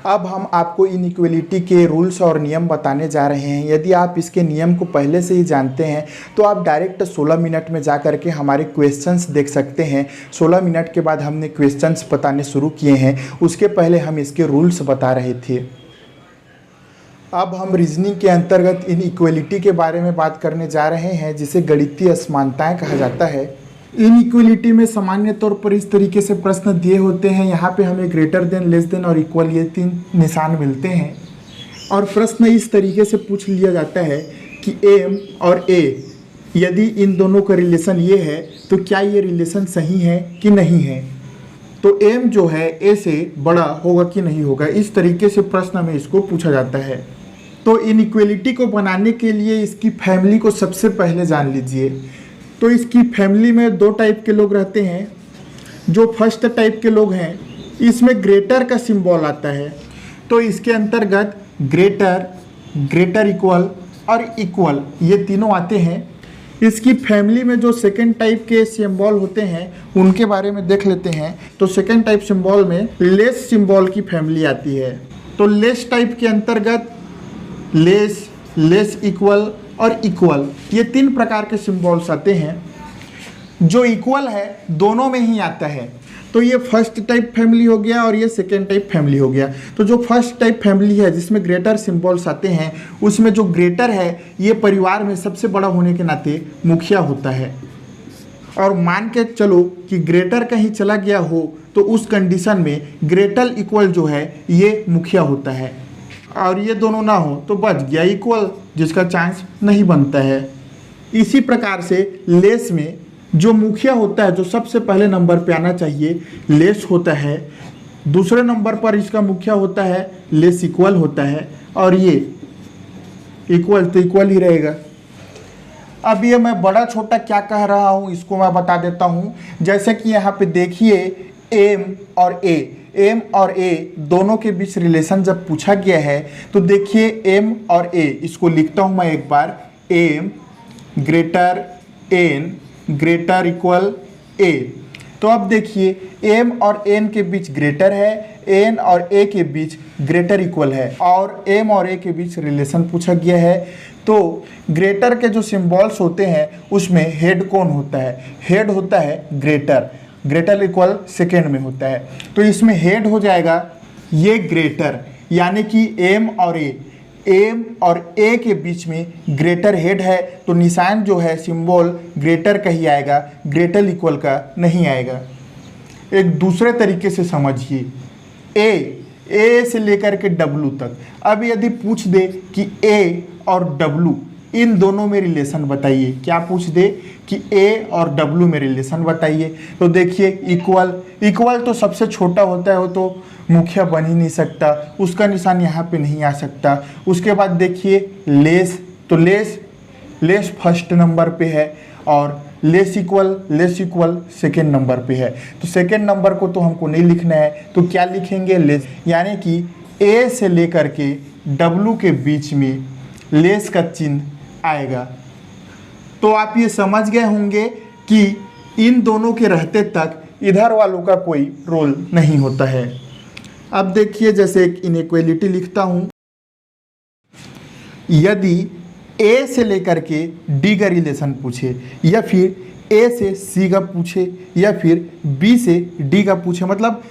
अब हम आपको इनइक्वलिटी के रूल्स और नियम बताने जा रहे हैं। यदि आप इसके नियम को पहले से ही जानते हैं तो आप डायरेक्ट 16 मिनट में जा कर के हमारे क्वेश्चंस देख सकते हैं। 16 मिनट के बाद हमने क्वेश्चंस बताने शुरू किए हैं, उसके पहले हम इसके रूल्स बता रहे थे। अब हम रीजनिंग के अंतर्गत इनइक्वलिटी के बारे में बात करने जा रहे हैं, जिसे गणितीय असमानताएं कहा जाता है। इनइक्वलिटी में सामान्य तौर पर इस तरीके से प्रश्न दिए होते हैं। यहाँ पे हमें ग्रेटर देन, लेस देन और इक्वल ये 3 निशान मिलते हैं और प्रश्न इस तरीके से पूछ लिया जाता है कि एम और ए, यदि इन दोनों का रिलेशन ये है तो क्या ये रिलेशन सही है कि नहीं है। तो एम जो है ए से बड़ा होगा कि नहीं होगा, इस तरीके से प्रश्न में इसको पूछा जाता है। तो इनइक्वलिटी को बनाने के लिए इसकी फैमिली को सबसे पहले जान लीजिए। तो इसकी फैमिली में 2 टाइप के लोग रहते हैं। जो फर्स्ट टाइप के लोग हैं, इसमें ग्रेटर का सिंबल आता है, तो इसके अंतर्गत ग्रेटर, ग्रेटर इक्वल और इक्वल ये तीनों आते हैं। इसकी फैमिली में जो सेकंड टाइप के सिंबल होते हैं उनके बारे में देख लेते हैं। तो सेकंड टाइप सिंबल में लेस सिंबल की फैमिली आती है। तो लेस टाइप के अंतर्गत लेस, लेस इक्वल और इक्वल ये 3 प्रकार के सिंबल्स आते हैं। जो इक्वल है दोनों में ही आता है, तो ये फर्स्ट टाइप फैमिली हो गया और ये सेकेंड टाइप फैमिली हो गया। तो जो फर्स्ट टाइप फैमिली है जिसमें ग्रेटर सिंबल्स आते हैं, उसमें जो ग्रेटर है ये परिवार में सबसे बड़ा होने के नाते मुखिया होता है। और मान के चलो कि ग्रेटर कहीं चला गया हो तो उस कंडीशन में ग्रेटर इक्वल जो है ये मुखिया होता है, और ये दोनों ना हो तो बच गया इक्वल, जिसका चांस नहीं बनता है। इसी प्रकार से लेस में जो मुखिया होता है, जो सबसे पहले नंबर पे आना चाहिए, लेस होता है। दूसरे नंबर पर इसका मुखिया होता है लेस इक्वल होता है, और ये इक्वल तो इक्वल ही रहेगा। अब ये मैं बड़ा छोटा क्या कह रहा हूँ इसको मैं बता देता हूँ। जैसे कि यहाँ पे देखिए एम और ए, एम और ए दोनों के बीच रिलेशन जब पूछा गया है तो देखिए एम और ए, इसको लिखता हूँ मैं एक बार, M greater N greater equal A. तो अब देखिए एम और एन के बीच ग्रेटर है, एन और ए के बीच ग्रेटर इक्वल है, और एम और ए के बीच रिलेशन पूछा गया है। तो ग्रेटर के जो सिंबल्स होते हैं उसमें हेड कौन होता है, हेड होता है ग्रेटर, ग्रेटर इक्वल सेकेंड में होता है। तो इसमें हेड हो जाएगा ये ग्रेटर, यानी कि एम और ए, एम और ए के बीच में ग्रेटर हेड है, तो निशान जो है सिंबल ग्रेटर का ही आएगा, ग्रेटर इक्वल का नहीं आएगा। एक दूसरे तरीके से समझिए, ए से लेकर के डब्लू तक। अब यदि पूछ दे कि ए और डब्लू इन दोनों में रिलेशन बताइए, क्या पूछ दे कि ए और डब्लू में रिलेशन बताइए, तो देखिए इक्वल, इक्वल तो सबसे छोटा होता है, वो तो मुखिया बन ही नहीं सकता, उसका निशान यहाँ पे नहीं आ सकता। उसके बाद देखिए लेस, तो लेस फर्स्ट नंबर पे है, और लेस इक्वल सेकेंड नंबर पे है। तो सेकेंड नंबर को तो हमको नहीं लिखना है, तो क्या लिखेंगे लेस, यानी कि ए से लेकर के डब्लू के बीच में लेस का चिन्ह आएगा। तो आप ये समझ गए होंगे कि इन दोनों के रहते तक इधर वालों का कोई रोल नहीं होता है। अब देखिए जैसे एक इनइक्वलिटी लिखता हूं, यदि ए से लेकर के डी का रिलेशन पूछे, या फिर ए से सी का पूछे, या फिर बी से डी का पूछे, मतलब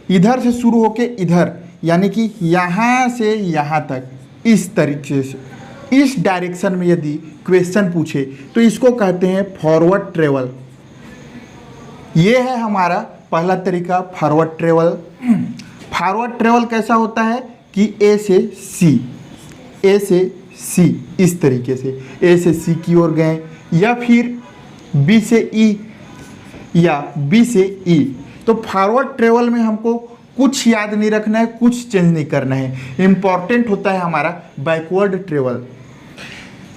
इधर से शुरू होके इधर, यानी कि यहाँ से यहाँ तक, इस तरीके से इस डायरेक्शन में यदि क्वेश्चन पूछे तो इसको कहते हैं फॉरवर्ड ट्रेवल। ये है हमारा पहला तरीका, फॉरवर्ड ट्रेवल। फॉरवर्ड ट्रेवल कैसा होता है कि ए से सी इस तरीके से ए से सी की ओर गए, या फिर बी से ई, या बी से ई। तो फॉरवर्ड ट्रेवल में हमको कुछ याद नहीं रखना है, कुछ चेंज नहीं करना है। इम्पॉर्टेंट होता है हमारा बैकवर्ड ट्रेवल।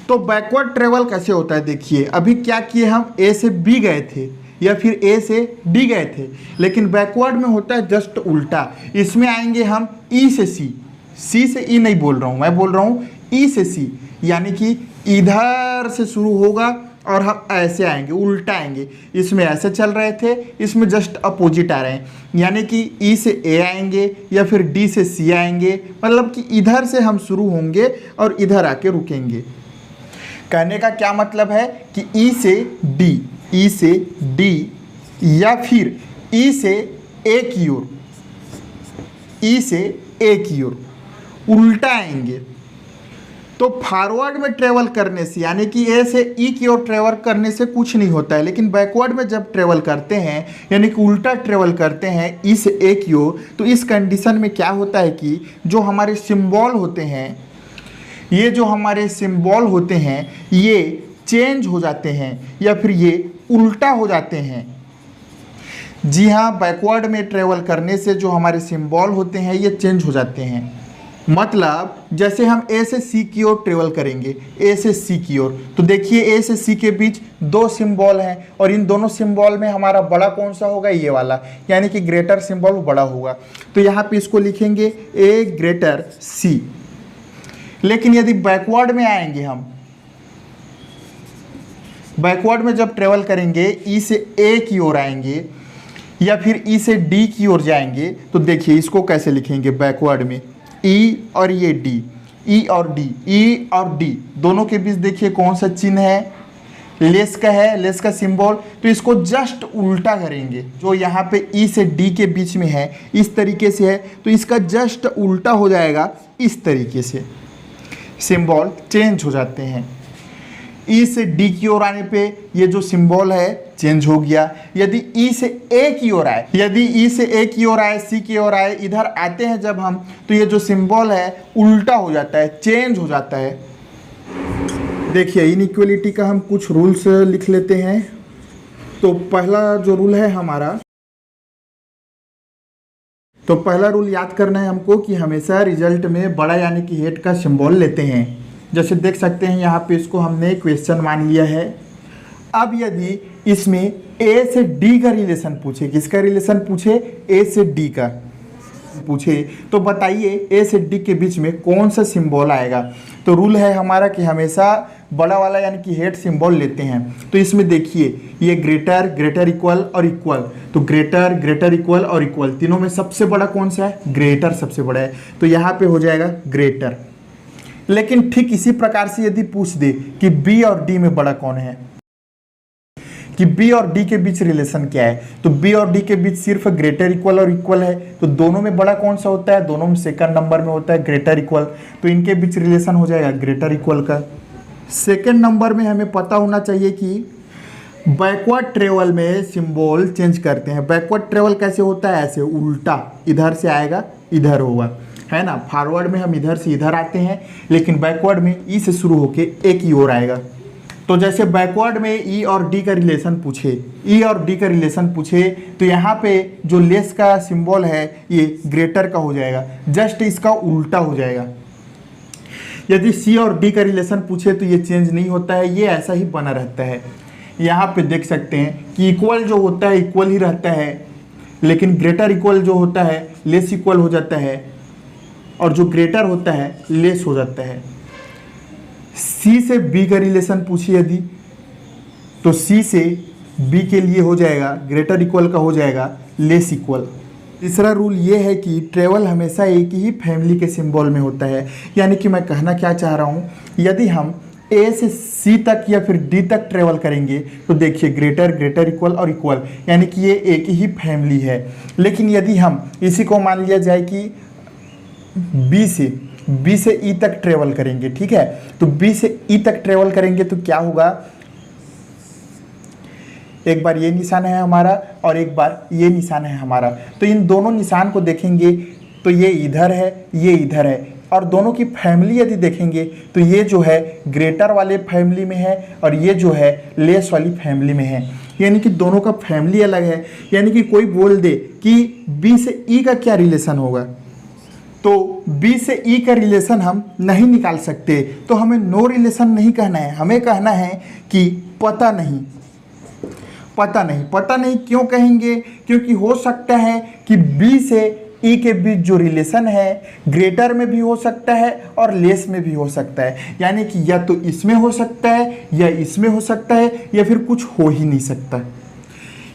तो बैकवर्ड ट्रेवल कैसे होता है, देखिए अभी क्या किए हम, ए से बी गए थे या फिर ए से डी गए थे, लेकिन बैकवर्ड में होता है जस्ट उल्टा। इसमें आएंगे हम ई से सी से ई नहीं बोल रहा हूँ, मैं बोल रहा हूँ ई से सी, यानी कि इधर से शुरू होगा और हम ऐसे आएंगे, उल्टा आएंगे। इसमें ऐसे चल रहे थे, इसमें जस्ट अपोजिट आ रहे हैं, यानी कि ई से ए आएंगे या फिर डी से सी आएंगे, मतलब कि इधर से हम शुरू होंगे और इधर आके रुकेंगे। कहने का क्या मतलब है कि ई से डी, ई से डी या फिर ई से ए की ओर, ई से ए की ओर उल्टा आएंगे। तो फॉरवर्ड में ट्रेवल करने से, यानी कि ए से ई की ओर ट्रेवल करने से कुछ नहीं होता है, लेकिन बैकवर्ड में जब ट्रेवल करते हैं, यानी कि उल्टा ट्रेवल करते हैं ई से ए की ओर, तो इस कंडीशन में क्या होता है कि जो हमारे सिंबल होते हैं, ये जो हमारे सिंबल होते हैं ये चेंज हो जाते हैं या फिर ये उल्टा हो जाते हैं। जी हाँ, बैकवर्ड में ट्रेवल करने से जो हमारे सिंबल होते हैं ये चेंज हो जाते हैं। मतलब जैसे हम ए से सी की ओर ट्रेवल करेंगे, ए से सी की ओर, तो देखिए ए से सी के बीच दो सिंबल हैं और इन दोनों सिंबल में हमारा बड़ा कौन सा होगा, ये वाला, यानी कि ग्रेटर सिंबल बड़ा होगा। तो यहाँ पे इसको लिखेंगे ए ग्रेटर सी। लेकिन यदि बैकवर्ड में आएंगे, हम बैकवर्ड में जब ट्रेवल करेंगे ई से ए की ओर आएंगे या फिर ई से डी की ओर जाएंगे, तो देखिए इसको कैसे लिखेंगे बैकवर्ड में, ई और ये डी, ई और डी, ई और डी दोनों के बीच देखिए कौन सा चिन्ह है, लेस का है, लेस का सिंबल। तो इसको जस्ट उल्टा करेंगे, जो यहाँ पे ई से डी के बीच में है इस तरीके से है, तो इसका जस्ट उल्टा हो जाएगा इस तरीके से, सिंबल चेंज हो जाते हैं। ई से डी की ओर आने पे ये जो सिंबल है चेंज हो गया। यदि ई से ए की ओर आए, यदि ई से ए की ओर आए, सी की ओर आए, इधर आते हैं जब हम, तो ये जो सिंबल है उल्टा हो जाता है, चेंज हो जाता है। देखिए इनइक्वलिटी का हम कुछ रूल्स लिख लेते हैं। तो पहला जो रूल है हमारा, तो पहला रूल याद करना है हमको कि हमेशा रिजल्ट में बड़ा यानी कि हेड का सिंबल लेते हैं। जैसे देख सकते हैं यहाँ पे इसको हमने क्वेश्चन मान लिया है। अब यदि इसमें ए से डी का रिलेशन पूछे, किसका रिलेशन पूछे, ए से डी का पूछे, तो बताइए ए से डी के बीच में कौन सा सिंबल आएगा। तो रूल है हमारा कि हमेशा बड़ा वाला यानी कि हेड सिंबल लेते हैं। तो इसमें देखिए ये ग्रेटर, ग्रेटर इक्वल और इक्वल, तो ग्रेटर, ग्रेटर इक्वल और इक्वल, तीनों में सबसे बड़ा कौन सा है, ग्रेटर सबसे बड़ा है, तो यहाँ पे हो जाएगा ग्रेटर। लेकिन ठीक इसी प्रकार से यदि पूछ दे कि बी और डी में बड़ा कौन है, कि बी और डी के बीच रिलेशन क्या है, तो बी और डी के बीच सिर्फ ग्रेटर इक्वल और इक्वल है, तो दोनों में बड़ा कौन सा होता है, दोनों में सेकंड नंबर में होता है ग्रेटर इक्वल, तो इनके बीच रिलेशन हो जाएगा ग्रेटर इक्वल का। सेकंड नंबर में हमें पता होना चाहिए कि बैकवर्ड ट्रेवल में सिंबल चेंज करते हैं। बैकवर्ड ट्रेवल कैसे होता है, ऐसे उल्टा, इधर से आएगा इधर होगा, है ना। फॉरवर्ड में हम इधर से इधर आते हैं, लेकिन बैकवर्ड में ई से शुरू होके ए की ओर आएगा। तो जैसे बैकवर्ड में ई और डी का रिलेशन पूछे, ई और डी का रिलेशन पूछे, तो यहाँ पे जो लेस का सिंबल है ये ग्रेटर का हो जाएगा, जस्ट इसका उल्टा हो जाएगा। यदि सी और डी का रिलेशन पूछे तो ये चेंज नहीं होता है, ये ऐसा ही बना रहता है। यहाँ पे देख सकते हैं कि इक्वल जो होता है इक्वल ही रहता है, लेकिन ग्रेटर इक्वल जो होता है लेस इक्वल हो जाता है, और जो ग्रेटर होता है लेस हो जाता है। सी से बी का रिलेशन पूछिए यदि, तो सी से बी के लिए हो जाएगा ग्रेटर इक्वल का हो जाएगा लेस इक्वल। तीसरा रूल ये है कि ट्रेवल हमेशा एक ही फैमिली के सिंबल में होता है। यानी कि मैं कहना क्या चाह रहा हूँ, यदि हम ए से सी तक या फिर डी तक ट्रेवल करेंगे तो देखिए ग्रेटर, ग्रेटर इक्वल और इक्वल, यानी कि ये एक ही फैमिली है। लेकिन यदि हम इसी को मान लिया जाए कि बी से ई तक ट्रेवल करेंगे, ठीक है, तो बी से ई तक ट्रेवल करेंगे तो क्या होगा, एक बार ये निशान है हमारा और एक बार ये निशान है हमारा, तो इन दोनों निशान को देखेंगे तो ये इधर है, ये इधर है, और दोनों की फैमिली यदि देखेंगे तो ये जो है ग्रेटर वाले फैमिली में है और ये जो है लेस वाली फैमिली में है, यानी कि दोनों का फैमिली अलग है। यानी कि कोई बोल दे कि बी से ई का क्या रिलेशन होगा, तो बी से ई का रिलेशन हम नहीं निकाल सकते, तो हमें नो रिलेशन नहीं कहना है, हमें कहना है कि पता नहीं। पता नहीं, पता नहीं क्यों कहेंगे, क्योंकि हो सकता है कि बी से ई के बीच जो रिलेशन है ग्रेटर में भी हो सकता है और लेस में भी हो सकता है, यानी कि या तो इसमें हो सकता है या इसमें हो सकता है या फिर कुछ हो ही नहीं सकता।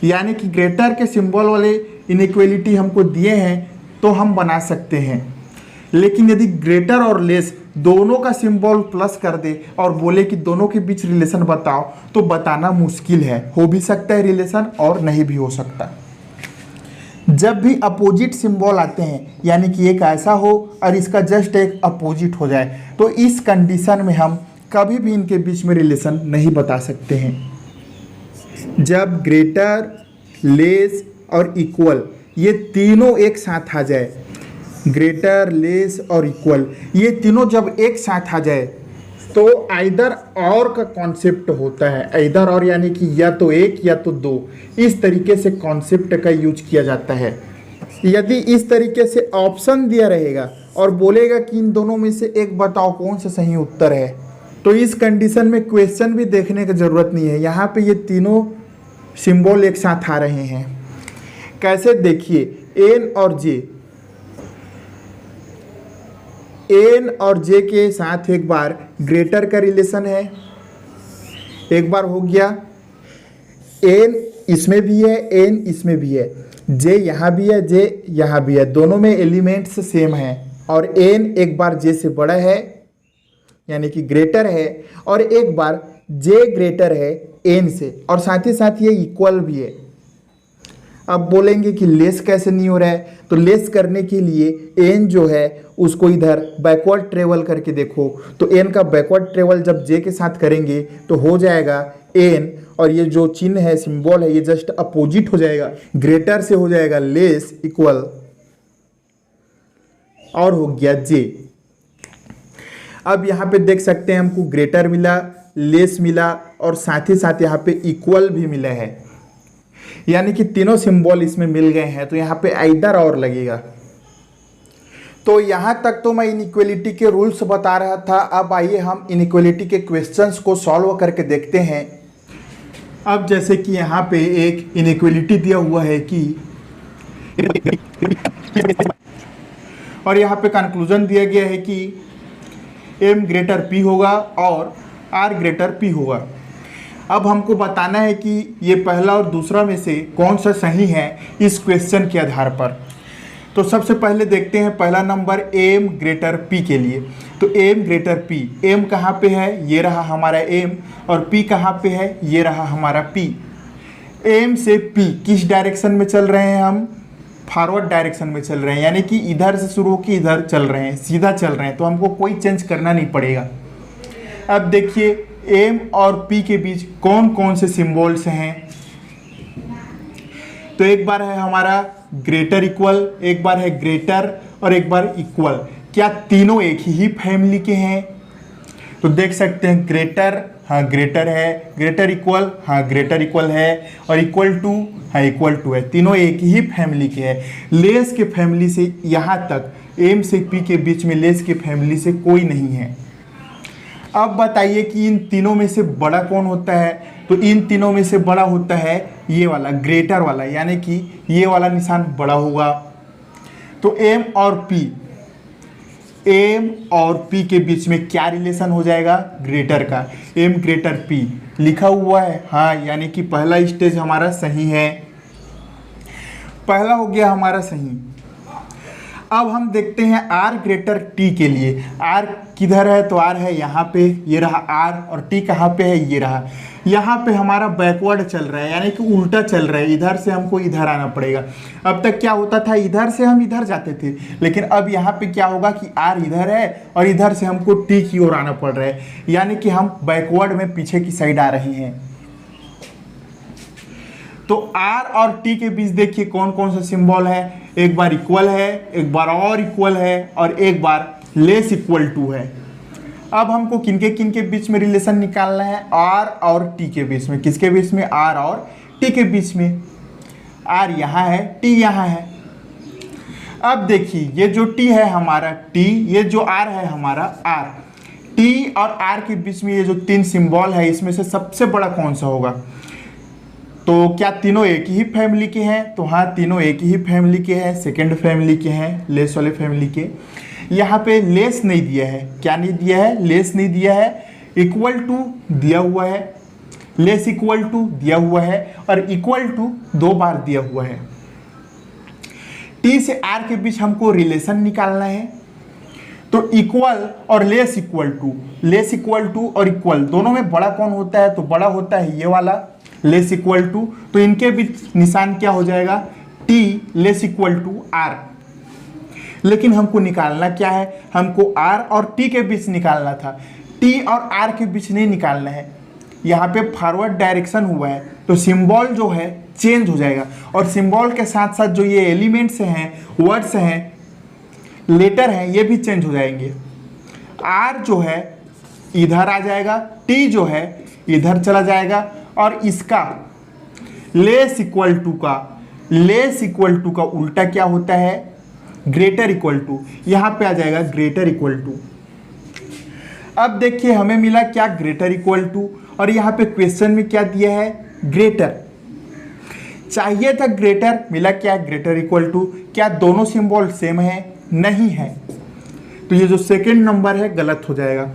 यानी कि ग्रेटर के सिंबल वाले इनइक्वलिटी हमको दिए हैं तो हम बना सकते हैं, लेकिन यदि ग्रेटर और लेस दोनों का सिंबल प्लस कर दे और बोले कि दोनों के बीच रिलेशन बताओ तो बताना मुश्किल है। हो भी सकता है रिलेशन और नहीं भी हो सकता। जब भी अपोजिट सिंबल आते हैं, यानी कि एक ऐसा हो और इसका जस्ट एक अपोजिट हो जाए, तो इस कंडीशन में हम कभी भी इनके बीच में रिलेशन नहीं बता सकते हैं। जब ग्रेटर, लेस और इक्वल ये तीनों एक साथ आ जाए, ग्रेटर, लेस और इक्वल ये तीनों जब एक साथ आ जाए तो आइदर और का कॉन्सेप्ट होता है। आइदर और यानी कि या तो एक या तो दो, इस तरीके से कॉन्सेप्ट का यूज किया जाता है। यदि इस तरीके से ऑप्शन दिया रहेगा और बोलेगा कि इन दोनों में से एक बताओ कौन सा सही उत्तर है, तो इस कंडीशन में क्वेश्चन भी देखने की ज़रूरत नहीं है। यहाँ पे ये तीनों सिंबल एक साथ आ रहे हैं। कैसे देखिए, एन और जे, एन और जे के साथ एक बार ग्रेटर का रिलेशन है, एक बार हो गया। एन इसमें भी है, एन इसमें भी है, जे यहाँ भी है, जे यहाँ भी है, दोनों में एलिमेंट्स सेम हैं। और एन एक बार जे से बड़ा है यानी कि ग्रेटर है, और एक बार जे ग्रेटर है एन से, और साथ ही साथ ये इक्वल भी है। अब बोलेंगे कि लेस कैसे नहीं हो रहा है, तो लेस करने के लिए एन जो है उसको इधर बैकवर्ड ट्रेवल करके देखो, तो एन का बैकवर्ड ट्रेवल जब जे के साथ करेंगे तो हो जाएगा एन, और ये जो चिन्ह है, सिंबल है, ये जस्ट अपोजिट हो जाएगा, ग्रेटर से हो जाएगा लेस, इक्वल, और हो गया जे। अब यहाँ पे देख सकते हैं हमको ग्रेटर मिला, लेस मिला और साथ ही साथ यहाँ पे इक्वल भी मिला है, यानी कि तीनों सिंबल इसमें मिल गए हैं। तो यहाँ पे आइदर और लगेगा। तो यहाँ तक तो मैं इनइक्वलिटी के रूल्स बता रहा था। अब आइए हम इनइक्वलिटी के क्वेश्चंस को सॉल्व करके देखते हैं। अब जैसे कि यहाँ पे एक इनइक्वलिटी दिया हुआ है कि, और यहाँ पे कंक्लूजन दिया गया है कि m ग्रेटर p होगा और r ग्रेटर p होगा। अब हमको बताना है कि ये पहला और दूसरा में से कौन सा सही है इस क्वेश्चन के आधार पर। तो सबसे पहले देखते हैं पहला नंबर m ग्रेटर p के लिए। तो m ग्रेटर p, m कहाँ पे है, ये रहा हमारा m, और p कहाँ पे है, ये रहा हमारा p। m से p किस डायरेक्शन में चल रहे हैं हम, फॉरवर्ड डायरेक्शन में चल रहे हैं, यानी कि इधर से शुरू होकर इधर चल रहे हैं, सीधा चल रहे हैं, तो हमको कोई चेंज करना नहीं पड़ेगा। अब देखिए m और p के बीच कौन कौन से सिंबल्स हैं। तो एक बार है हमारा ग्रेटर इक्वल, एक बार है ग्रेटर और एक बार इक्वल। क्या तीनों एक ही फैमिली के हैं? तो देख सकते हैं ग्रेटर, हाँ ग्रेटर है, ग्रेटर इक्वल, हाँ ग्रेटर इक्वल है, और इक्वल टू, हाँ इक्वल टू है। तीनों एक ही फैमिली के हैं। लेस के फैमिली से यहाँ तक m से p के बीच में लेस के फैमिली से कोई नहीं है। अब बताइए कि इन तीनों में से बड़ा कौन होता है। तो इन तीनों में से बड़ा होता है ये वाला, ग्रेटर वाला, यानी कि ये वाला निशान बड़ा होगा। तो m और p के बीच में क्या रिलेशन हो जाएगा, ग्रेटर का। m ग्रेटर p लिखा हुआ है, हाँ, यानी कि पहला स्टेज हमारा सही है, पहला हो गया हमारा सही। अब हम देखते हैं r ग्रेटर t के लिए। r किधर है, तो r है यहाँ पे, ये रहा r, और t कहाँ पे है, ये रहा। यहाँ पे हमारा बैकवर्ड चल रहा है, यानी कि उल्टा चल रहा है, इधर से हमको इधर आना पड़ेगा। अब तक क्या होता था, इधर से हम इधर जाते थे, लेकिन अब यहाँ पे क्या होगा कि r इधर है और इधर से हमको t की ओर आना पड़ रहा है, यानी कि हम बैकवर्ड में पीछे की साइड आ रहे हैं। तो r और t के बीच देखिए कौन कौन सा सिंबल है। एक बार इक्वल है, एक बार और इक्वल है, और एक बार लेस इक्वल टू है। अब हमको किनके किनके बीच में रिलेशन निकालना है, r और t के बीच में। किसके बीच में, r और t के बीच में। r यहाँ है, t यहाँ है। अब देखिए ये जो t है हमारा t, ये जो r है हमारा r। t और r के बीच में ये जो तीन सिंबल है, इसमें से सबसे बड़ा कौन सा होगा। तो क्या तीनों एक ही फैमिली के हैं? तो हाँ, तीनों एक ही फैमिली के हैं, सेकंड फैमिली के हैं, लेस वाले फैमिली के। यहाँ पे लेस नहीं दिया है, क्या नहीं दिया है? लेस नहीं दिया है। इक्वल टू दिया हुआ है, लेस इक्वल टू दिया हुआ है, और इक्वल टू 2 बार दिया हुआ है। टी से आर के बीच हमको रिलेशन निकालना है, तो इक्वल और लेस इक्वल टू और इक्वल दोनों में बड़ा कौन होता है? तो बड़ा होता है ये वाला, लेस इक्वल टू। तो इनके बीच निशान क्या हो जाएगा? T less equal to R. लेकिन हमको निकालना क्या है? हमको आर और टी के बीच निकालना था, टी और आर के बीच नहीं निकालना है। यहाँ पे फॉरवर्ड डायरेक्शन हुआ है, तो सिंबल जो है चेंज हो जाएगा, और सिंबल के साथ साथ जो ये एलिमेंट्स हैं, वर्ड्स हैं, लेटर हैं, ये भी चेंज हो जाएंगे। आर जो है इधर आ जाएगा, टी जो है इधर चला जाएगा, और इसका लेस इक्वल टू का उल्टा क्या होता है? Greater equal to. यहाँ पे आ जाएगा ग्रेटर इक्वल टू। अब देखिए हमें मिला क्या? ग्रेटर इक्वल टू, और यहाँ पे क्वेश्चन में क्या दिया है? ग्रेटर। चाहिए था ग्रेटर, मिला क्या? Greater equal to. क्या दोनों सिंबल सेम है? नहीं है, तो ये जो सेकंड नंबर है गलत हो जाएगा,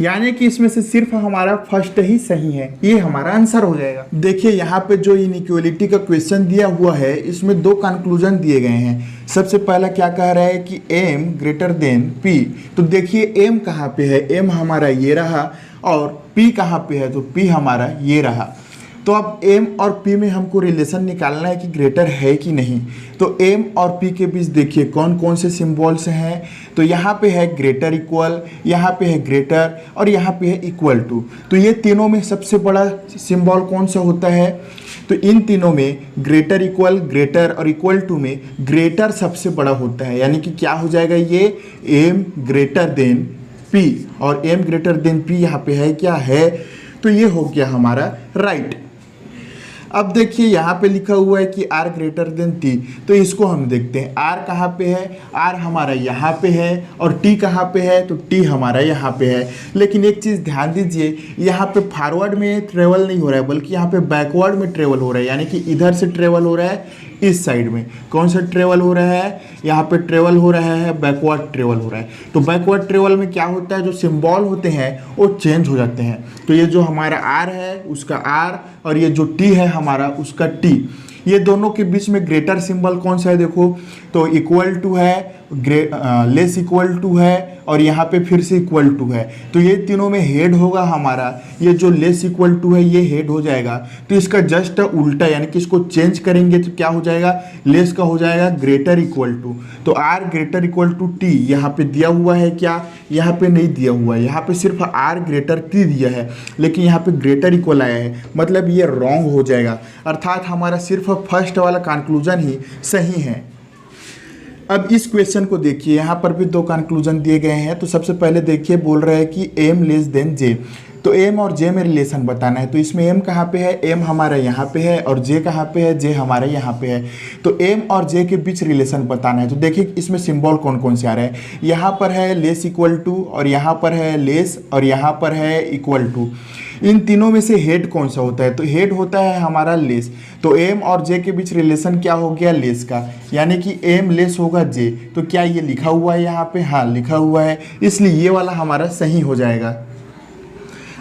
यानी कि इसमें से सिर्फ हमारा फर्स्ट ही सही है, ये हमारा आंसर हो जाएगा। देखिए यहाँ पे जो इनइक्वालिटी का क्वेश्चन दिया हुआ है, इसमें 2 कंक्लूजन दिए गए हैं। सबसे पहला क्या कह रहा है कि m ग्रेटर देन p। तो देखिए m कहाँ पे है? m हमारा ये रहा, और p कहाँ पे है? तो p हमारा ये रहा। तो अब m और p में हमको रिलेशन निकालना है कि ग्रेटर है कि नहीं। तो m और p के बीच देखिए कौन कौन से सिंबल्स हैं। तो यहाँ पे है ग्रेटर इक्वल, यहाँ पे है ग्रेटर, और यहाँ पे है इक्वल टू। तो ये तीनों में सबसे बड़ा सिंबल कौन सा होता है? तो इन तीनों में ग्रेटर इक्वल, ग्रेटर और इक्वल टू में ग्रेटर सबसे बड़ा होता है, यानी कि क्या हो जाएगा? ये m ग्रेटर देन p, और m ग्रेटर देन p यहाँ पे है, क्या है? तो ये हो गया हमारा राइट। अब देखिए यहाँ पे लिखा हुआ है कि r ग्रेटर देन t, तो इसको हम देखते हैं। r कहाँ पे है? r हमारा यहाँ पे है, और t कहाँ पे है? तो t हमारा यहाँ पे है। लेकिन एक चीज़ ध्यान दीजिए, यहाँ पे फॉरवर्ड में ट्रेवल नहीं हो रहा है, बल्कि यहाँ पे बैकवर्ड में ट्रेवल हो रहा है, यानी कि इधर से ट्रेवल हो रहा है इस साइड में। कौन सा ट्रेवल हो रहा है? यहाँ पे ट्रेवल हो रहा है, बैकवर्ड ट्रेवल हो रहा है। तो बैकवर्ड ट्रेवल में क्या होता है? जो सिंबल होते हैं वो चेंज हो जाते हैं। तो ये जो हमारा r है उसका r, और ये जो t है हमारा उसका t, ये दोनों के बीच में ग्रेटर सिंबल कौन सा है? देखो, तो इक्वल टू है, लेस इक्वल टू है, और यहाँ पे फिर से इक्वल टू है। तो ये तीनों में हेड होगा हमारा, ये जो लेस इक्वल टू है ये हेड हो जाएगा। तो इसका जस्ट उल्टा, यानी कि इसको चेंज करेंगे तो क्या हो जाएगा? लेस का हो जाएगा ग्रेटर इक्वल टू। तो r greater equal to t यहाँ पे दिया हुआ है क्या? यहाँ पे नहीं दिया हुआ है, यहाँ पे सिर्फ r ग्रेटर t दिया है, लेकिन यहाँ पे ग्रेटर इक्वल आया है, मतलब ये रॉन्ग हो जाएगा। अर्थात हमारा सिर्फ फर्स्ट वाला कंक्लूजन ही सही है। अब इस क्वेश्चन को देखिए, यहाँ पर भी 2 कंक्लूजन दिए गए हैं। तो सबसे पहले देखिए बोल रहा है कि m लेस देन j, तो m और j में रिलेशन बताना है। तो इसमें m कहाँ पे है? m हमारा यहाँ पे है, और j कहाँ पे है? j हमारा यहाँ पे है। तो m और j के बीच रिलेशन बताना है। तो देखिए इसमें सिंबल कौन कौन से आ रहे हैं। यहाँ पर है लेस इक्वल टू, और यहाँ पर है लेस, और यहाँ पर है इक्वल टू। इन तीनों में से हेड कौन सा होता है? तो हेड होता है हमारा लेस। तो m और j के बीच रिलेशन क्या हो गया? लेस का, यानी कि m लेस होगा j। तो क्या ये लिखा हुआ है यहाँ पे? हाँ लिखा हुआ है, इसलिए ये वाला हमारा सही हो जाएगा।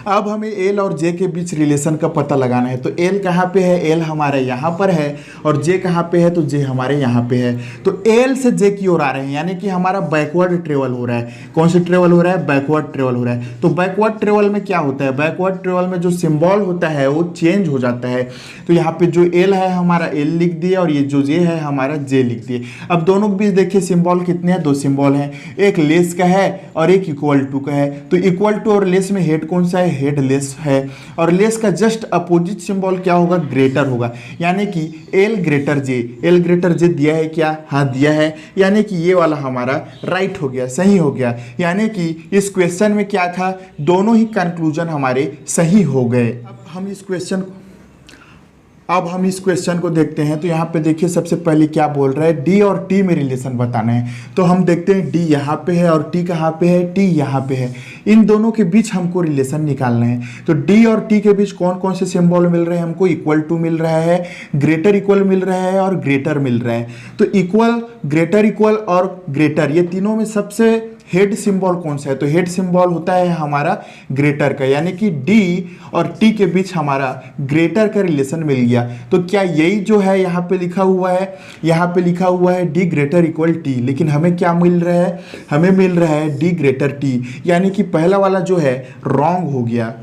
अब हमें एल और जे के बीच रिलेशन का पता लगाना है। तो एल कहाँ पे है? एल हमारे यहाँ पर है, और जे कहाँ पे है? तो जे हमारे यहाँ पे है। तो एल से जे की ओर आ रहे हैं, यानी कि हमारा बैकवर्ड ट्रेवल हो रहा है। कौन से ट्रेवल हो रहा है? बैकवर्ड ट्रेवल हो रहा है। तो बैकवर्ड ट्रेवल में क्या होता है? बैकवर्ड ट्रेवल में जो सिंबल होता है वो चेंज हो जाता है। तो यहाँ पे जो एल है हमारा एल लिख दिए, और ये जो जे है हमारा जे लिख दिए। अब दोनों के बीच देखिए सिंबल कितने हैं? 2 सिंबल हैं, एक लेस का है और एक इक्वल टू का है। तो इक्वल टू और लेस में हेड कौन सा है? हेड लेस है, और लेस का जस्ट अपोजिट सिंबल क्या होगा? ग्रेटर होगा, यानी कि एल ग्रेटर जे। एल ग्रेटर जे दिया है क्या? हाँ दिया है, यानी कि ये वाला हमारा राइट हो गया, सही हो गया। यानी कि इस क्वेश्चन में क्या था? दोनों ही कंक्लूजन हमारे सही हो गए। अब हम इस क्वेश्चन अब हम इस क्वेश्चन को देखते हैं। तो यहाँ पे देखिए सबसे पहले क्या बोल रहा है, डी और टी में रिलेशन बताना है। तो हम देखते हैं डी यहाँ पे है और टी कहाँ पे है, टी यहाँ पे है। इन दोनों के बीच हमको रिलेशन निकालना है। तो डी और टी के बीच कौन कौन से सिंबल मिल रहे हैं हमको, इक्वल टू मिल रहा है, ग्रेटर इक्वल मिल रहा है और ग्रेटर मिल रहा है। तो इक्वल, ग्रेटर इक्वल और ग्रेटर, ये तीनों में सबसे हेड सिंबल कौन सा है, तो हेड सिंबल होता है हमारा ग्रेटर का, यानी कि डी और टी के बीच हमारा ग्रेटर का रिलेशन मिल गया। तो क्या यही जो है यहाँ पे लिखा हुआ है, यहाँ पे लिखा हुआ है डी ग्रेटर इक्वल टी, लेकिन हमें क्या मिल रहा है, हमें मिल रहा है डी ग्रेटर टी, यानी कि पहला वाला जो है रॉन्ग हो गया।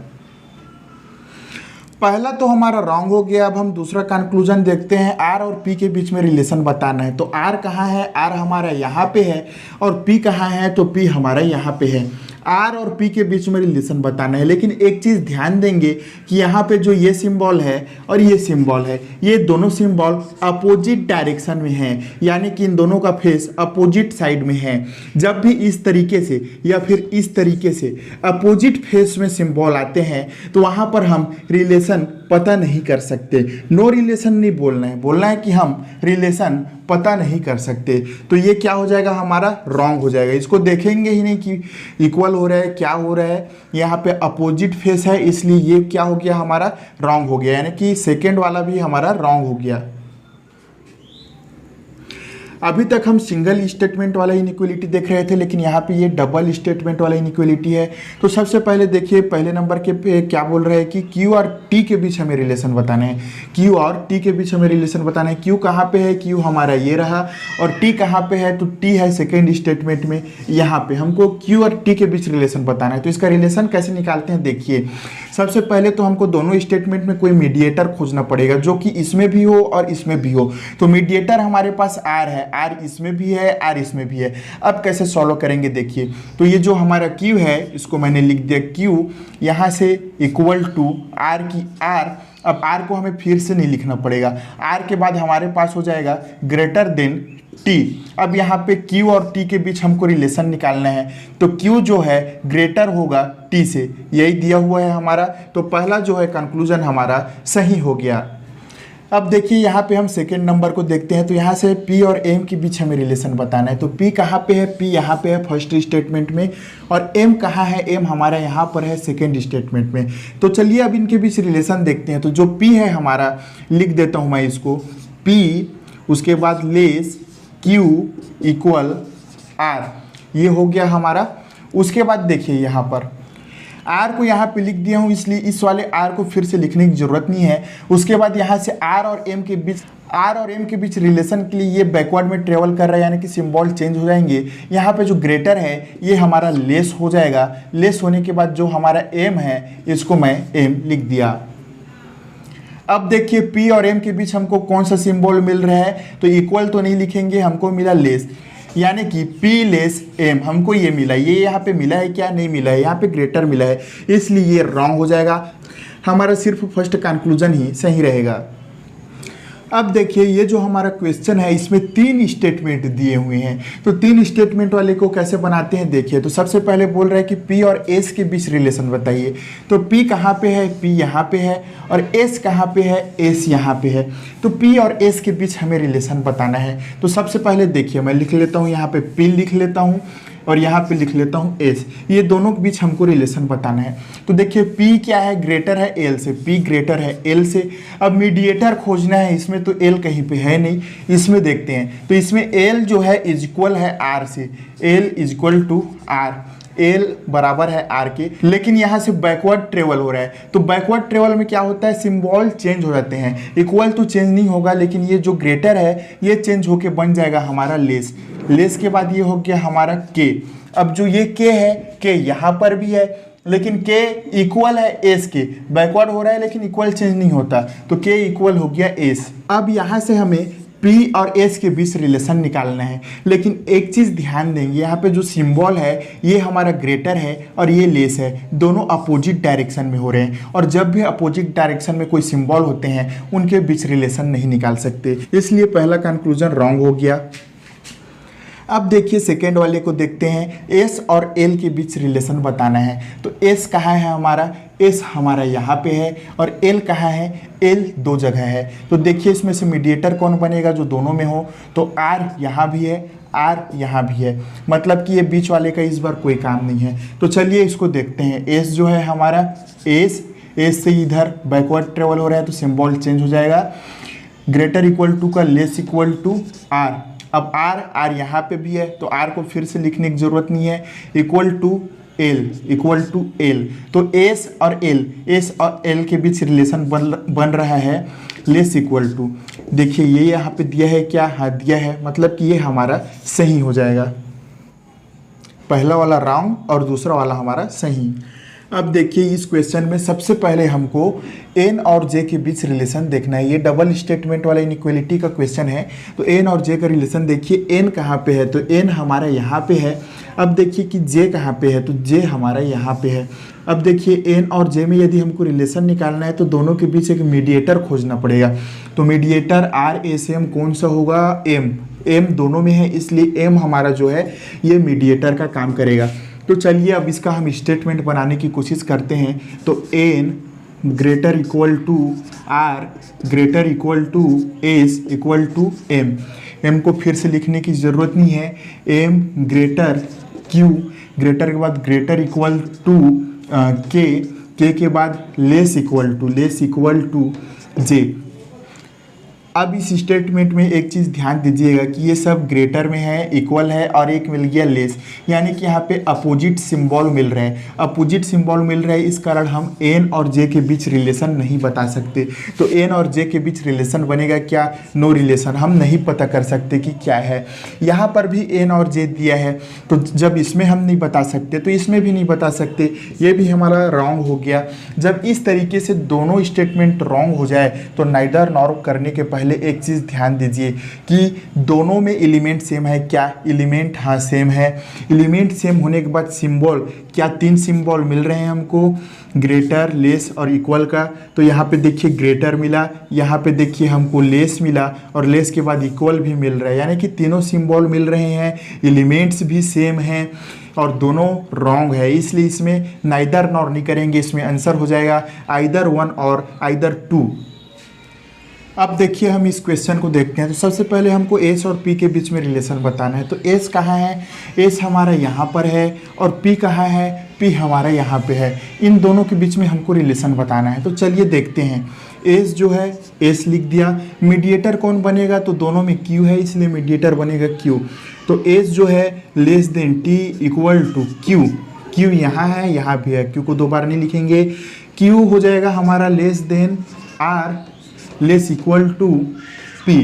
पहला तो हमारा रॉन्ग हो गया। अब हम दूसरा कंक्लूजन देखते हैं। आर और पी के बीच में रिलेशन बताना है। तो आर कहाँ है, आर हमारा यहाँ पे है, और पी कहाँ है, तो पी हमारा यहाँ पे है। आर और पी के बीच में रिलेशन बताना है। लेकिन एक चीज़ ध्यान देंगे कि यहाँ पे जो ये सिंबल है और ये सिंबल है, ये दोनों सिंबल अपोजिट डायरेक्शन में हैं, यानी कि इन दोनों का फेस अपोजिट साइड में है। जब भी इस तरीके से या फिर इस तरीके से अपोजिट फेस में सिंबल आते हैं तो वहाँ पर हम रिलेशन पता नहीं कर सकते। नो रिलेशन नहीं बोलना है, बोलना है कि हम रिलेशन पता नहीं कर सकते। तो ये क्या हो जाएगा, हमारा रॉन्ग हो जाएगा। इसको देखेंगे ही नहीं कि इक्वल हो रहा है, क्या हो रहा है, यहाँ पे अपोजिट फेस है, इसलिए ये क्या हो गया, हमारा रॉन्ग हो गया, यानी कि सेकेंड वाला भी हमारा रॉन्ग हो गया। अभी तक हम सिंगल स्टेटमेंट वाला इनइक्वलिटी देख रहे थे, लेकिन यहाँ पे ये डबल स्टेटमेंट वाला इनइक्वलिटी है। तो सबसे पहले देखिए पहले नंबर के पे क्या बोल रहे हैं कि Q और T के बीच हमें रिलेशन बताना है। Q और T के बीच हमें रिलेशन बताना है। Q कहाँ पे है, Q हमारा ये रहा, और T कहाँ पे है, तो T है सेकेंड स्टेटमेंट में यहाँ पे। हमको Q और T के बीच रिलेशन बताना है। तो इसका रिलेशन कैसे निकालते हैं, देखिए सबसे पहले तो हमको दोनों स्टेटमेंट में कोई मीडिएटर खोजना पड़ेगा जो कि इसमें भी हो और इसमें भी हो। तो मीडिएटर हमारे पास R है, R इसमें भी है, R इसमें भी है। अब कैसे सॉल्व करेंगे, देखिए तो ये जो हमारा Q है इसको मैंने लिख दिया Q यहाँ से इक्वल टू R की R। अब R को हमें फिर से नहीं लिखना पड़ेगा, R के बाद हमारे पास हो जाएगा ग्रेटर देन T। अब यहाँ पे Q और T के बीच हमको रिलेशन निकालना है। तो Q जो है ग्रेटर होगा T से, यही दिया हुआ है हमारा। तो पहला जो है कंक्लूजन हमारा सही हो गया। अब देखिए यहाँ पे हम सेकेंड नंबर को देखते हैं। तो यहाँ से P और M के बीच हमें रिलेशन बताना है। तो P कहाँ पे है, P यहाँ पे है फर्स्ट स्टेटमेंट में, और M कहाँ है, M हमारा यहाँ पर है सेकेंड स्टेटमेंट में। तो चलिए अब इनके बीच रिलेशन देखते हैं। तो जो P है हमारा, लिख देता हूँ मैं इसको P, उसके बाद लेस Q इक्वल R, ये हो गया हमारा। उसके बाद देखिए यहाँ पर R को यहाँ पे लिख दिया हूँ, इसलिए इस वाले R को फिर से लिखने की ज़रूरत नहीं है। उसके बाद यहाँ से R और M के बीच रिलेशन के लिए ये बैकवर्ड में ट्रेवल कर रहा है, यानी कि सिंबल चेंज हो जाएंगे। यहाँ पे जो ग्रेटर है ये हमारा लेस हो जाएगा। लेस होने के बाद जो हमारा M है इसको मैं M लिख दिया। अब देखिए P और M के बीच हमको कौन सा सिंबल मिल रहा है, तो इक्वल तो नहीं लिखेंगे, हमको मिला लेस, यानी कि P लेस M हमको ये मिला। ये यहाँ पे मिला है क्या, नहीं मिला है, यहाँ पे ग्रेटर मिला है, इसलिए ये रॉन्ग हो जाएगा। हमारा सिर्फ फर्स्ट कंक्लूजन ही सही रहेगा। अब देखिए ये जो हमारा क्वेश्चन है इसमें 3 स्टेटमेंट दिए हुए हैं। तो 3 स्टेटमेंट वाले को कैसे बनाते हैं, देखिए तो सबसे पहले बोल रहा है कि P और S के बीच रिलेशन बताइए। तो P कहाँ पे है, P यहाँ पे है, और S कहाँ पे है, S यहाँ पे है। तो P और S के बीच हमें रिलेशन बताना है। तो सबसे पहले देखिए मैं लिख लेता हूँ, यहाँ पे P लिख लेता हूँ और यहाँ पे लिख लेता हूँ S। ये दोनों के बीच हमको रिलेशन बताना है। तो देखिए P क्या है, ग्रेटर है L से, P ग्रेटर है L से। अब मीडिएटर खोजना है, इसमें तो L कहीं पे है नहीं, इसमें देखते हैं। तो इसमें L जो है इक्वल है R से, L equal to R, L बराबर है R के। लेकिन यहाँ से बैकवर्ड ट्रेवल हो रहा है। तो बैकवर्ड ट्रेवल में क्या होता है, सिंबल चेंज हो जाते हैं। इक्वल तो चेंज नहीं होगा, लेकिन ये जो ग्रेटर है ये चेंज होके बन जाएगा हमारा लेस। लेस के बाद ये हो गया हमारा K। अब जो ये K है, K यहाँ पर भी है, लेकिन K इक्वल है S के। बैकवर्ड हो रहा है लेकिन इक्वल चेंज नहीं होता, तो K इक्वल हो गया S। अब यहाँ से हमें P और S के बीच रिलेशन निकालना है। लेकिन एक चीज़ ध्यान देंगे, यहाँ पे जो सिंबल है ये हमारा ग्रेटर है और ये लेस है, दोनों अपोजिट डायरेक्शन में हो रहे हैं। और जब भी अपोजिट डायरेक्शन में कोई सिंबल होते हैं उनके बीच रिलेशन नहीं निकाल सकते, इसलिए पहला कंक्लूजन रॉन्ग हो गया। अब देखिए सेकेंड वाले को देखते हैं। S और L के बीच रिलेशन बताना है। तो S कहाँ है हमारा, एस हमारा यहाँ पे है और एल कहाँ है, एल दो जगह है। तो देखिए इसमें से मीडिएटर कौन बनेगा, जो दोनों में हो। तो आर यहाँ भी है, आर यहाँ भी है, मतलब कि ये बीच वाले का इस बार कोई काम नहीं है। तो चलिए इसको देखते हैं। एस जो है हमारा, एस से इधर बैकवर्ड ट्रेवल हो रहा है तो सिंबल चेंज हो जाएगा। ग्रेटर इक्वल टू का लेस इक्वल टू आर। अब आर यहाँ पे भी है तो आर को फिर से लिखने की जरूरत नहीं है। इक्वल टू एल, तो एस और एल के बीच रिलेशन बन रहा है लेस इक्वल टू। देखिए ये यहाँ पे दिया है क्या, हाँ दिया है, मतलब कि ये हमारा सही हो जाएगा। पहला वाला रॉन्ग और दूसरा वाला हमारा सही। अब देखिए इस क्वेश्चन में सबसे पहले हमको एन और जे के बीच रिलेशन देखना है। ये डबल स्टेटमेंट वाला इनइक्वालिटी का क्वेश्चन है। तो एन और जे का रिलेशन देखिए, एन कहाँ पे है, तो एन हमारा यहाँ पे है। अब देखिए कि जे कहाँ पे है, तो जे हमारा यहाँ पे है। अब देखिए एन और जे में यदि हमको रिलेशन निकालना है तो दोनों के बीच एक मीडिएटर खोजना पड़ेगा। तो मीडिएटर आर एस एम कौन सा होगा, एम दोनों में है, इसलिए एम हमारा जो है ये मीडिएटर का काम करेगा। तो चलिए अब इसका हम स्टेटमेंट बनाने की कोशिश करते हैं। तो N greater equal to R greater equal to S equal to M को फिर से लिखने की ज़रूरत नहीं है। एम ग्रेटर क्यू, ग्रेटर के बाद ग्रेटर इक्वल टू के के बाद लेस इक्वल टू जे। अब इस स्टेटमेंट में एक चीज़ ध्यान दीजिएगा कि ये सब ग्रेटर में है, इक्वल है और एक मिल गया लेस, यानी कि यहाँ पे अपोजिट सिंबल मिल रहे हैं। अपोजिट सिंबल मिल रहे हैं, इस कारण हम एन और जे के बीच रिलेशन नहीं बता सकते। तो एन और जे के बीच रिलेशन बनेगा क्या, नो रिलेशन, हम नहीं पता कर सकते कि क्या है। यहाँ पर भी एन और जे दिया है, तो जब इसमें हम नहीं बता सकते तो इसमें भी नहीं बता सकते, ये भी हमारा रॉन्ग हो गया। जब इस तरीके से दोनों स्टेटमेंट रॉन्ग हो जाए तो नाइदर नॉर करने के पहले एक चीज़ ध्यान दीजिए कि दोनों में एलिमेंट सेम है क्या, एलिमेंट हाँ सेम है। एलिमेंट सेम होने के बाद सिंबल, क्या तीन सिंबल मिल रहे हैं हमको, ग्रेटर लेस और इक्वल का। तो यहाँ पे देखिए ग्रेटर मिला, यहाँ पे देखिए हमको लेस मिला और लेस के बाद इक्वल भी मिल रहा है, यानी कि तीनों सिंबल मिल रहे हैं, एलिमेंट्स भी सेम हैं और दोनों रॉन्ग है, इसलिए इसमें नाइदर नॉर नहीं करेंगे। इसमें आंसर हो जाएगा आइदर वन और आइदर टू। अब देखिए हम इस क्वेश्चन को देखते हैं। तो सबसे पहले हमको एस और पी के बीच में रिलेशन बताना है। तो एस कहाँ है, एस हमारा यहाँ पर है और पी कहाँ है, पी हमारा यहाँ पे है। इन दोनों के बीच में हमको रिलेशन बताना है। तो चलिए देखते हैं। एस जो है एस लिख दिया, मीडिएटर कौन बनेगा, तो दोनों में क्यू है इसलिए मीडिएटर बनेगा क्यू। तो एस जो है less than T equal to Q, Q यहाँ है यहाँ भी है, क्यू को दो बार नहीं लिखेंगे। क्यू हो जाएगा हमारा less than R less equal to P.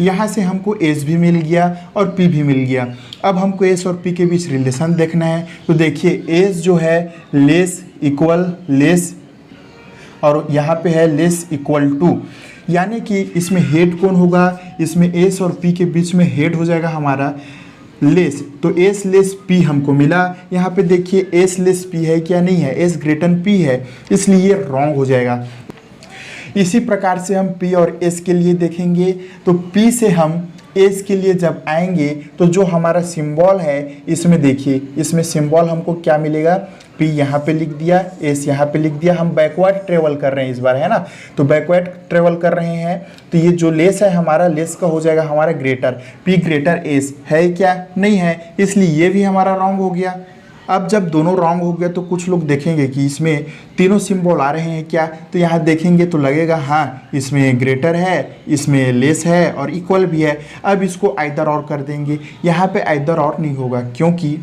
यहाँ से हमको एस भी मिल गया और पी भी मिल गया। अब हमको एस और पी के बीच रिलेशन देखना है। तो देखिए एस जो है लेस इक्वल लेस और यहाँ पे है लेस इक्वल टू, यानी कि इसमें हेड कौन होगा, इसमें एस और पी के बीच में हेड हो जाएगा हमारा लेस। तो एस लेस पी हमको मिला। यहाँ पे देखिए एस लेस पी है क्या, नहीं है, एस ग्रेटर पी है, इसलिए ये रॉन्ग हो जाएगा। इसी प्रकार से हम P और S के लिए देखेंगे। तो P से हम S के लिए जब आएंगे तो जो हमारा सिंबल है इसमें देखिए, इसमें सिंबल हमको क्या मिलेगा, P यहाँ पे लिख दिया, S यहाँ पे लिख दिया। हम बैकवर्ड ट्रेवल कर रहे हैं इस बार, है ना, तो बैकवर्ड ट्रेवल कर रहे हैं। तो ये जो लेस है हमारा, लेस का हो जाएगा हमारा ग्रेटर, P ग्रेटर S है क्या, नहीं है, इसलिए ये भी हमारा रॉन्ग हो गया। अब जब दोनों रॉन्ग हो गया तो कुछ लोग देखेंगे कि इसमें तीनों सिंबल आ रहे हैं क्या, तो यहाँ देखेंगे तो लगेगा हाँ इसमें ग्रेटर है, इसमें लेस है और इक्वल भी है। अब इसको आइदर और कर देंगे। यहाँ पे आइदर और नहीं होगा क्योंकि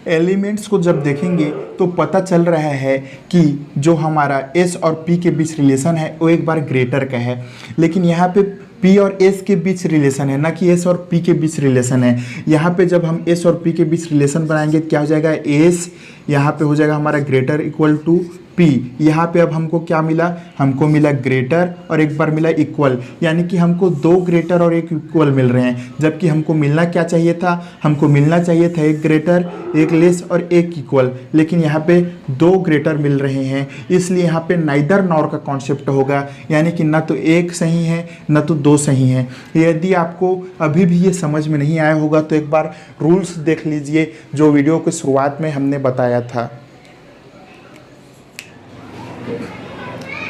एलिमेंट्स को जब देखेंगे तो पता चल रहा है कि जो हमारा एस और पी के बीच रिलेशन है वो एक बार ग्रेटर का है, लेकिन यहाँ पे पी और एस के बीच रिलेशन है, ना कि एस और पी के बीच रिलेशन है। यहाँ पे जब हम एस और पी के बीच रिलेशन बनाएंगे क्या हो जाएगा, एस यहाँ पे हो जाएगा हमारा ग्रेटर इक्वल टू P। यहाँ पे अब हमको क्या मिला, हमको मिला ग्रेटर और एक बार मिला इक्वल, यानी कि हमको 2 ग्रेटर और एक इक्वल मिल रहे हैं, जबकि हमको मिलना क्या चाहिए था, हमको मिलना चाहिए था एक ग्रेटर, एक लेस और एक इक्वल, लेकिन यहाँ पे 2 ग्रेटर मिल रहे हैं, इसलिए यहाँ पे नाइदर नॉर का कॉन्सेप्ट होगा, यानी कि न तो एक सही है न तो 2 सही है। यदि आपको अभी भी ये समझ में नहीं आया होगा तो एक बार रूल्स देख लीजिए जो वीडियो के शुरुआत में हमने बताया था।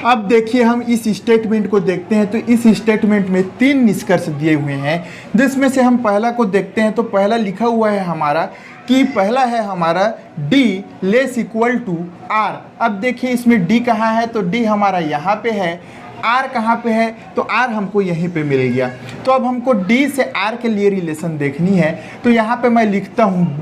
अब देखिए हम इस स्टेटमेंट को देखते हैं, तो इस स्टेटमेंट में 3 निष्कर्ष दिए हुए हैं, जिसमें से हम पहला को देखते हैं। तो पहला लिखा हुआ है हमारा कि पहला है हमारा D less equal to R। अब देखिए इसमें D कहाँ है, तो D हमारा यहाँ पे है, R कहाँ पे है, तो R हमको यहीं पे मिल गया। तो अब हमको D से R के लिए रिलेशन देखनी है, तो यहाँ पे मैं लिखता हूँ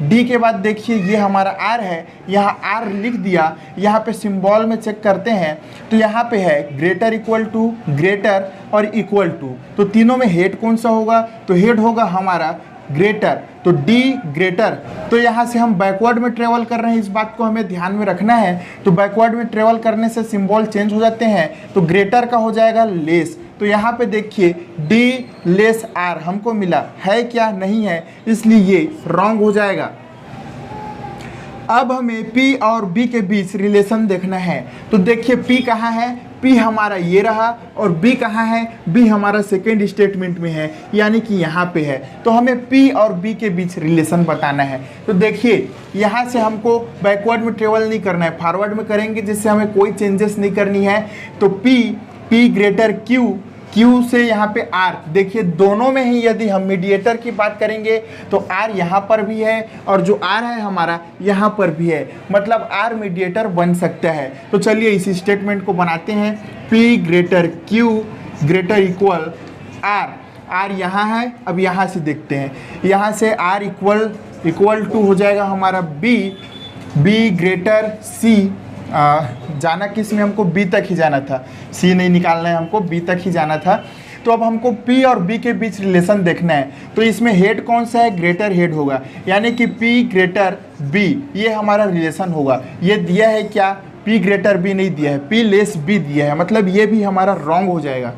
D के बाद देखिए ये हमारा R है, यहाँ R लिख दिया। यहाँ पे सिंबल में चेक करते हैं तो यहाँ पे है ग्रेटर इक्वल टू, ग्रेटर और इक्वल टू। तो तीनों में हेड कौन सा होगा, तो हेड होगा हमारा ग्रेटर, तो D ग्रेटर। तो यहाँ से हम बैकवर्ड में ट्रेवल कर रहे हैं, इस बात को हमें ध्यान में रखना है। तो बैकवर्ड में ट्रेवल करने से सिंबल चेंज हो जाते हैं, तो ग्रेटर का हो जाएगा लेस। तो यहाँ पे देखिए D लेस R हमको मिला है, क्या नहीं है, इसलिए ये रॉन्ग हो जाएगा। अब हमें P और B के बीच रिलेशन देखना है। तो देखिए P कहाँ है, P हमारा ये रहा, और B कहाँ है, B हमारा सेकेंड स्टेटमेंट में है, यानी कि यहाँ पे है। तो हमें P और B के बीच रिलेशन बताना है। तो देखिए यहाँ से हमको बैकवर्ड में ट्रेवल नहीं करना है, फॉरवर्ड में करेंगे, जिससे हमें कोई चेंजेस नहीं करनी है। तो P ग्रेटर Q से यहाँ पे R, देखिए दोनों में ही यदि हम मीडिएटर की बात करेंगे तो R यहाँ पर भी है और जो R है हमारा यहाँ पर भी है, मतलब R मीडिएटर बन सकता है। तो चलिए इस स्टेटमेंट को बनाते हैं। P greater Q greater equal R यहाँ है। अब यहाँ से देखते हैं, यहाँ से R इक्वल टू हो जाएगा हमारा B ग्रेटर C। जाना किस में, हमको B तक ही जाना था, C नहीं निकालना है, हमको B तक ही जाना था। तो अब हमको P और B के बीच रिलेशन देखना है। तो इसमें हेड कौन सा है, ग्रेटर हेड होगा, यानी कि P ग्रेटर B, ये हमारा रिलेशन होगा। ये दिया है क्या, P ग्रेटर B नहीं दिया है, P लेस B दिया है, मतलब ये भी हमारा रॉन्ग हो जाएगा।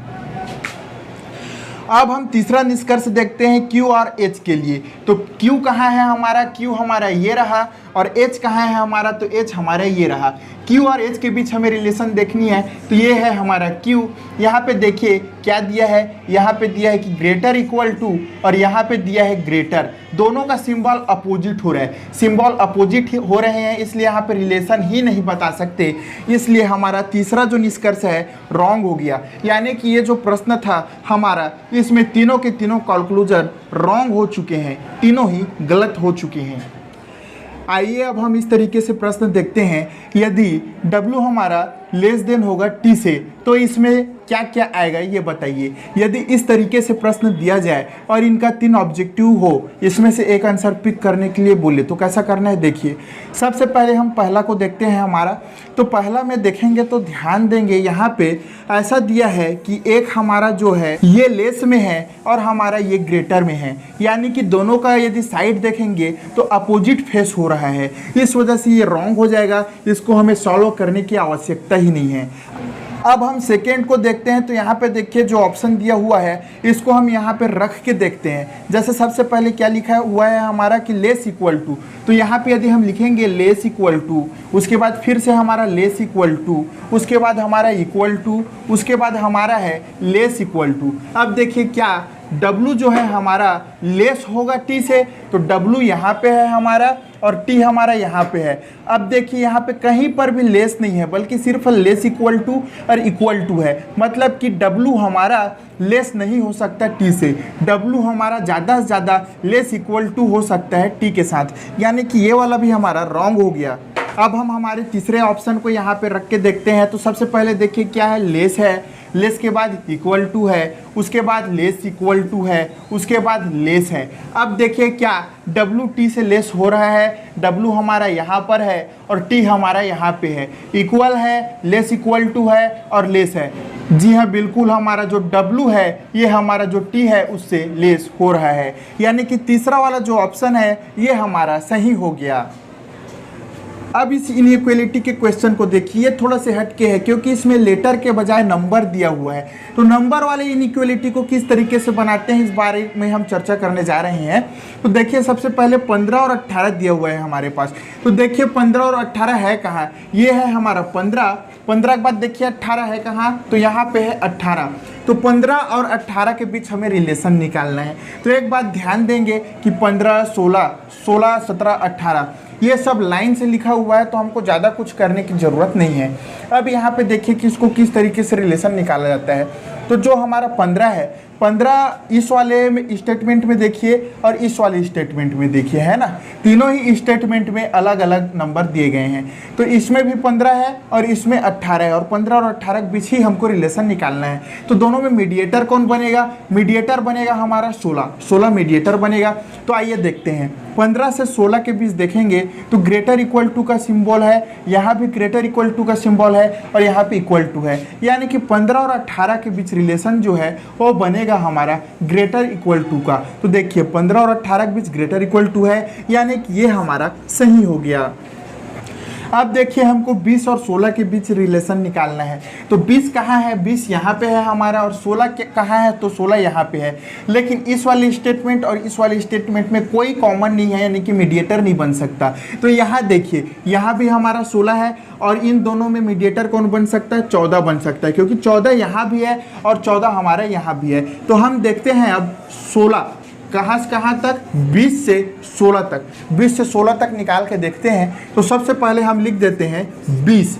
अब हम तीसरा निष्कर्ष देखते हैं Q और H के लिए। तो Q कहाँ है हमारा, Q हमारा ये रहा, और H कहाँ है हमारा, तो H हमारा ये रहा। Q और H के बीच हमें रिलेशन देखनी है, तो ये है हमारा Q। यहाँ पे देखिए क्या दिया है, यहाँ पे दिया है कि ग्रेटर इक्वल टू, और यहाँ पे दिया है ग्रेटर। दोनों का सिंबल अपोजिट हो रहा है, सिंबल अपोजिट हो रहे हैं, इसलिए यहाँ पे रिलेशन ही नहीं बता सकते, इसलिए हमारा तीसरा जो निष्कर्ष है रॉन्ग हो गया। यानी कि ये जो प्रश्न था हमारा, इसमें तीनों के तीनों कंक्लूजन रॉन्ग हो चुके हैं, तीनों ही गलत हो चुके हैं। आइए अब हम इस तरीके से प्रश्न देखते हैं, यदि W हमारा लेस देन होगा T से, तो इसमें क्या क्या आएगा ये बताइए। यदि इस तरीके से प्रश्न दिया जाए और इनका 3 ऑब्जेक्टिव हो, इसमें से एक आंसर पिक करने के लिए बोले, तो कैसा करना है देखिए। सबसे पहले हम पहला को देखते हैं हमारा। तो पहला में देखेंगे तो ध्यान देंगे, यहाँ पे ऐसा दिया है कि एक हमारा जो है ये लेस में है और हमारा ये ग्रेटर में है, यानी कि दोनों का यदि साइड देखेंगे तो अपोजिट फेस हो रहा है, इस वजह से ये रॉन्ग हो जाएगा। इसको हमें सॉल्व करने की आवश्यकता ही नहीं है। अब हम सेकेंड को देखते हैं, तो यहाँ पे देखिए जो ऑप्शन दिया हुआ है इसको हम यहाँ पे रख के देखते हैं। जैसे सबसे पहले क्या लिखा हुआ है हमारा कि लेस इक्वल टू, तो यहाँ पे यदि हम लिखेंगे लेस इक्वल टू, उसके बाद फिर से हमारा लेस इक्वल टू, उसके बाद हमारा इक्वल टू, उसके बाद हमारा है लेस इक्वल टू। अब देखिए क्या W जो है हमारा लेस होगा T से, तो W यहाँ पे है हमारा और T हमारा यहाँ पे है। अब देखिए यहाँ पे कहीं पर भी लेस नहीं है, बल्कि सिर्फ लेस इक्वल टू और इक्वल टू है, मतलब कि W हमारा लेस नहीं हो सकता T से, W हमारा ज़्यादा से ज़्यादा लेस इक्वल टू हो सकता है T के साथ, यानी कि ये वाला भी हमारा रॉन्ग हो गया। अब हम हमारे तीसरे ऑप्शन को यहाँ पे रख के देखते हैं। तो सबसे पहले देखिए क्या है, लेस है, लेस के बाद इक्वल टू है, उसके बाद लेस इक्वल टू है, उसके बाद लेस है। अब देखिए क्या W T से लेस हो रहा है, W हमारा यहाँ पर है और T हमारा यहाँ पे है, इक्वल है, लेस इक्वल टू है और लेस है। जी हाँ बिल्कुल, हमारा जो W है ये हमारा जो T है उससे लेस हो रहा है, यानी कि तीसरा वाला जो ऑप्शन है ये हमारा सही हो गया। अब इस इनइक्वालिटी के क्वेश्चन को देखिए, थोड़ा से हटके है क्योंकि इसमें लेटर के बजाय नंबर दिया हुआ है। तो नंबर वाले इनइक्वालिटी को किस तरीके से बनाते हैं इस बारे में हम चर्चा करने जा रहे हैं। तो देखिए सबसे पहले 15 और 18 दिया हुआ है हमारे पास। तो देखिए 15 और 18 है कहाँ, ये है हमारा 15 के बाद देखिए 18 है कहाँ, तो यहाँ पे है 18। तो 15 और 18 के बीच हमें रिलेशन निकालना है। तो एक बात ध्यान देंगे कि 15, 16, 16, 17, 18 ये सब लाइन से लिखा हुआ है, तो हमको ज़्यादा कुछ करने की ज़रूरत नहीं है। अब यहाँ पे देखिए कि इसको किस तरीके से रिलेशन निकाला जाता है। तो जो हमारा 15 है, 15 इस वाले में स्टेटमेंट में देखिए और इस वाले स्टेटमेंट में देखिए, है ना, तीनों ही स्टेटमेंट में अलग अलग नंबर दिए गए हैं। तो इसमें भी 15 है और इसमें 18 है, और 15 और 18 के बीच ही हमको रिलेशन निकालना है। तो दोनों में मीडिएटर कौन बनेगा, मीडिएटर बनेगा हमारा 16 मीडिएटर बनेगा। तो आइए देखते हैं, 15 से 16 के बीच देखेंगे तो ग्रेटर इक्वल टू का सिंबल है, यहाँ भी ग्रेटर इक्वल टू का सिंबल है और यहाँ पे इक्वल टू है, यानी कि 15 और 18 के बीच रिलेशन जो है वो बनेगा हमारा ग्रेटर इक्वल टू का। तो देखिए 15 और 18 के बीच ग्रेटर इक्वल टू है, यानी कि ये हमारा सही हो गया। अब देखिए हमको 20 और 16 के बीच रिलेशन निकालना है। तो 20 कहाँ है, 20 यहाँ पे है हमारा, और 16 कहाँ है, तो 16 यहाँ पे है। लेकिन इस वाले स्टेटमेंट और इस वाले स्टेटमेंट में कोई कॉमन नहीं है, यानी कि मीडिएटर नहीं बन सकता। तो यहाँ देखिए, यहाँ भी हमारा 16 है और इन दोनों में मीडिएटर कौन बन सकता है, 14 बन सकता है, क्योंकि 14 यहाँ भी है और 14 हमारा यहाँ भी है। तो हम देखते हैं अब 16 कहाँ से कहाँ तक, 20 से 16 तक, 20 से 16 तक निकाल के देखते हैं। तो सबसे पहले हम लिख देते हैं 20,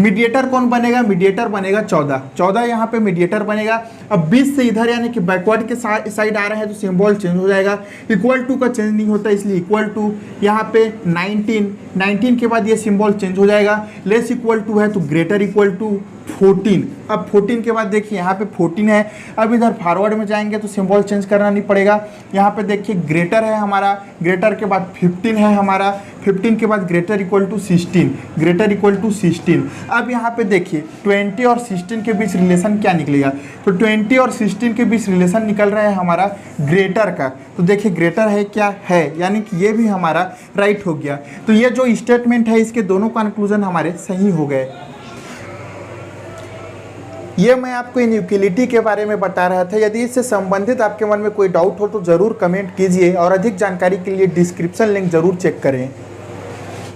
मीडिएटर कौन बनेगा, मीडिएटर बनेगा 14 यहाँ पे मीडिएटर बनेगा। अब 20 से इधर यानी कि बैकवर्ड के साइड आ रहे हैं तो सिंबल चेंज हो जाएगा, इक्वल टू का चेंज नहीं होता इसलिए इक्वल टू। यहाँ पे 19 के बाद ये सिंबल चेंज हो जाएगा, लेस इक्वल टू है तो ग्रेटर इक्वल टू 14। अब 14 के बाद देखिए यहाँ पे 14 है। अब इधर फॉरवर्ड में जाएंगे तो सिंबल चेंज करना नहीं पड़ेगा। यहाँ पे देखिए ग्रेटर है हमारा, ग्रेटर के बाद 15 है हमारा, 15 के बाद greater equal to 16, greater equal to 16। अब यहाँ पे देखिए 20 और 16 के बीच रिलेशन क्या निकलेगा, तो 20 और 16 के बीच रिलेशन निकल रहा है हमारा ग्रेटर का। तो देखिए ग्रेटर है क्या है, यानी कि ये भी हमारा राइट हो गया। तो ये जो स्टेटमेंट है इसके दोनों कंक्लूजन हमारे सही हो गए। ये मैं आपको इनइक्वालिटी के बारे में बता रहा था। यदि इससे संबंधित आपके मन में कोई डाउट हो तो ज़रूर कमेंट कीजिए और अधिक जानकारी के लिए डिस्क्रिप्शन लिंक ज़रूर चेक करें।